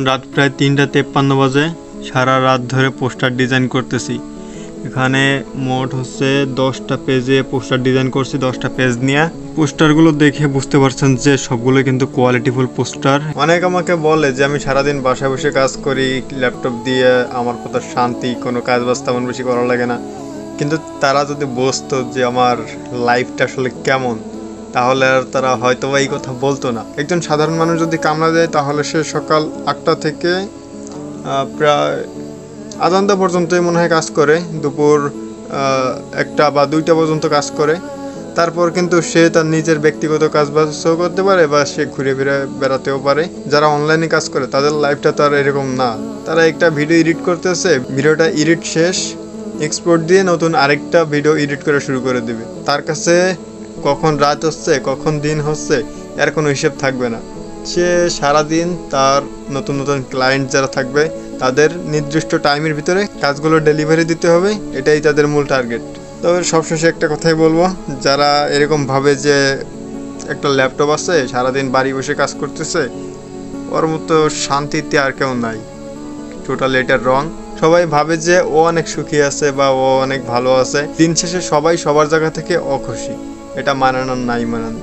রাত প্রায় 3:53 বাজে। সারা রাত ধরে পোস্টার ডিজাইন করতেছি। এখানে মোট হচ্ছে 10টা পেজে পোস্টার ডিজাইন করছি, 10টা পেজ নিয়ে। পোস্টারগুলো দেখে বুঝতে পারছেন যে সবগুলো কিন্তু কোয়ালিটিফুল পোস্টার। অনেক আমাকে বলে যে আমি সারাদিন বাসায় বসে কাজ করি ল্যাপটপ দিয়ে, আমার কত শান্তি, কোনো কাজ বাজ তেমন বেশি করা লাগে না। কিন্তু তারা যদি বুঝতো যে আমার লাইফটা আসলে কেমন, তাহলে আর তারা হয়তো এই কথা বলতো না। একজন সাধারণ মানুষ যদি কামলা দেয় তাহলে সে সকাল 8টা থেকে প্রায় আধা ঘন্টা পর্যন্তই মনে হয় কাজ করে, দুপুর 1টা বা 2টা পর্যন্ত কাজ করে। তারপর কিন্তু সে তার নিজের ব্যক্তিগত কাজ বাজও করতে পারে বা সে ঘুরে ফিরে বেড়াতেও পারে। যারা অনলাইনে কাজ করে তাদের লাইফটা তো আর এরকম না। তারা একটা ভিডিও এডিট করতেছে, ভিডিওটা এডিট শেষ, এক্সপোর্ট দিয়ে নতুন আরেকটা ভিডিও এডিট করা শুরু করে দিবে। তার কাছে কখন রাত হচ্ছে কখন দিন হচ্ছে এর কোনো হিসেব থাকবে না। সে সারাদিন তার নতুন নতুন ক্লায়েন্ট যারা থাকবে তাদের নির্দিষ্ট টাইমের ভিতরে কাজগুলো ডেলিভারি দিতে হবে, এটাই তাদের মূল টার্গেট। তবে সবশেষে একটা কথাই বলবো, যারা এরকম ভাবে যে একটা ল্যাপটপ আছে সারাদিন বাড়ি বসে কাজ করতেছে, ওর মতো শান্তিতে আর কেউ নাই। টোটাল এটার রং। সবাই ভাবে যে ও অনেক সুখী আছে বা ও অনেক ভালো আছে, দিন শেষে সবাই সবার জায়গা থেকে অখুশি। এটা মানানোর নাই মানান।